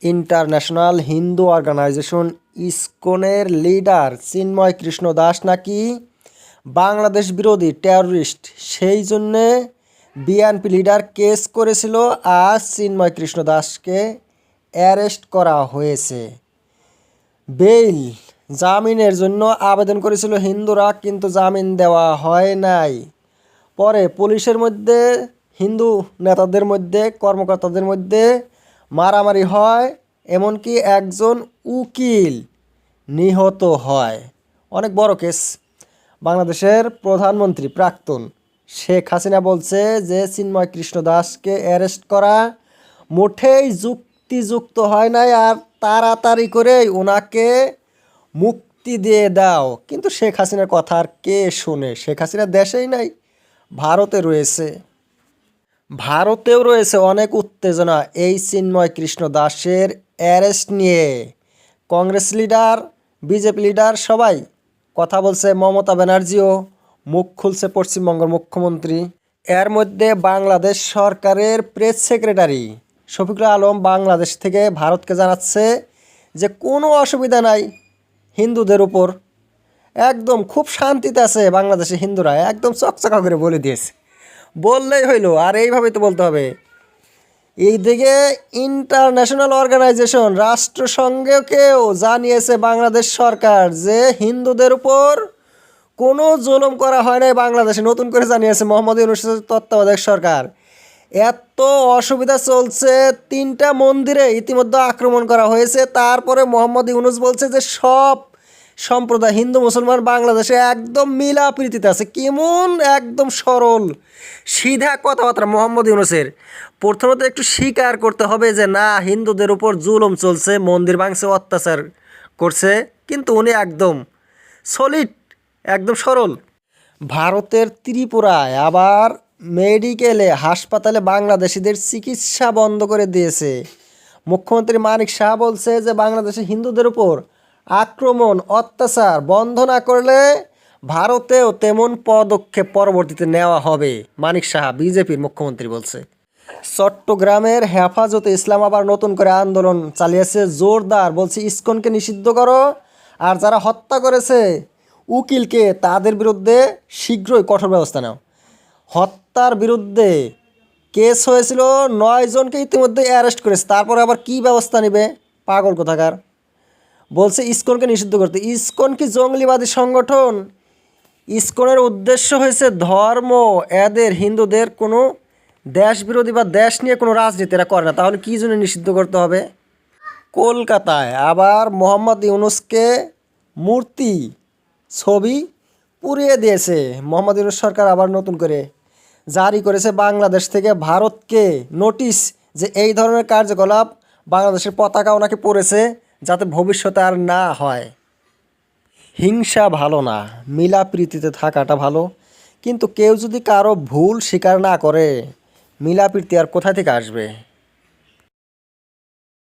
International Hindu organisation ইসকনের leader Chinmoy Krishna Das নাকি বাংলাদেশ বিরোধী terrorist, সেই জন্যে বিএনপি লিডার কেস করেছিল। আজ চিন্ময় কৃষ্ণ দাসকে অ্যারেস্ট করা হয়েছে। বেইল জামিনের জন্য আবেদন করেছিল হিন্দুরা, কিন্তু জামিন দেওয়া হয় নাই। পরে পুলিশের মধ্যে, হিন্দু নেতাদের মধ্যে, কর্মকর্তাদের মধ্যে মারামারি হয়, এমনকি একজন উকিল নিহত হয়। অনেক বড় কেস। বাংলাদেশের প্রধানমন্ত্রী প্রাক্তন শেখ হাসিনা বলছে যে চিন্ময় কৃষ্ণ দাসকে অ্যারেস্ট করা মোটেই যুক্তিযুক্ত হয় নাই, আর তাড়াতাড়ি করেই ওনাকে মুক্তি দিয়ে দাও। কিন্তু শেখ হাসিনার কথা আর কে শোনে? শেখ হাসিনা দেশেই নাই, ভারতেও রয়েছে অনেক উত্তেজনা এই চিন্ময় কৃষ্ণ দাসের অ্যারেস্ট নিয়ে। কংগ্রেস লিডার, বিজেপি লিডার সবাই কথা বলছে। মমতা ব্যানার্জিও মুখ খুলছে, পশ্চিমবঙ্গের মুখ্যমন্ত্রী। এর মধ্যে বাংলাদেশ সরকারের প্রেস সেক্রেটারি শফিকুল আলম বাংলাদেশ থেকে ভারতকে জানাচ্ছে যে কোনো অসুবিধা নাই হিন্দুদের উপর, একদম খুব শান্তিতে আছে বাংলাদেশে হিন্দুরা, একদম চকচকা করে বলে দিয়েছে। বললেই হইল, আর এইভাবেই তো বলতে হবে। এইদিকে ইন্টারন্যাশনাল অর্গানাইজেশন রাষ্ট্রসংঘকেও জানিয়েছে বাংলাদেশ সরকার যে হিন্দুদের উপর কোনো জুলুম করা হয় নাই বাংলাদেশে। নতুন করে জানিয়েছে মোহাম্মদ ইউনূসের তত্ত্বাবধায়ক সরকার। এত অসুবিধা চলছে, 3টা মন্দিরে ইতিমধ্যে আক্রমণ করা হয়েছে। তারপরে মোহাম্মদ ইউনূস বলছে যে সব সম্প্রদায়, হিন্দু মুসলমান বাংলাদেশে একদম মিলাপ্রীতিতে আছে। কেমন একদম সরল সিধা কথাবার্তা মোহাম্মদ ইউনূসের। প্রথমত একটু স্বীকার করতে হবে যে না, হিন্দুদের উপর জুলুম চলছে, মন্দির ভাঙছে, অত্যাচার করছে, কিন্তু উনি একদম সলিড, একদম সরল। ভারতের ত্রিপুরায় আবার মেডিকেলে, হাসপাতালে বাংলাদেশিদের চিকিৎসা বন্ধ করে দিয়েছে। মুখ্যমন্ত্রী মানিক সাহা বলছে যে বাংলাদেশে হিন্দুদের উপর আক্রমণ, অত্যাচার বন্ধ না করলে ভারতেও তেমন পদক্ষেপ পরবর্তীতে নেওয়া হবে। মানিক সাহা, বিজেপির মুখ্যমন্ত্রী, বলছে। চট্টগ্রামের হেফাজতে ইসলাম আবার নতুন করে আন্দোলন চালিয়েছে জোরদার, বলছে ইসকনকে নিষিদ্ধ করো, আর যারা হত্যা করেছে উকিলকে তাদের বিরুদ্ধে শীঘ্রই কঠোর ব্যবস্থা নাও। হত্যার বিরুদ্ধে কেস হয়েছিল, 9 জনকে ইতিমধ্যে অ্যারেস্ট করেছে। তারপরে আবার কি ব্যবস্থা নেবে? পাগল কোথাকার। বলছে ইসকনকে নিষিদ্ধ করতে। ইসকন কি জঙ্গলিবাদী সংগঠন? ইসকনের উদ্দেশ্য হয়েছে ধর্ম, এদের হিন্দুদের কোনো দেশ বিরোধী বা দেশ নিয়ে কোনো রাজনীতি এরা করে না। তাহলে কী জন্য নিষিদ্ধ করতে হবে? কলকাতায় আবার মোহাম্মদ ইউনূসকে মূর্তি, ছবি পুড়িয়ে দিয়েছে। মোহাম্মদ ইউনূস সরকার আবার নতুন করে জারি করেছে বাংলাদেশ থেকে ভারতকে নোটিশ যে এই ধরনের কার্যকলাপ বাংলাদেশের পতাকাও নাকি পড়েছে, যাতে ভবিষ্যতে আর না হয়। হিংসা ভালো না, মিলাপ্রীতিতে থাকাটা ভালো। কিন্তু কেউ যদি কারো ভুল স্বীকার না করে, মিলাপ্রীতি আর কোথা থেকে আসবে?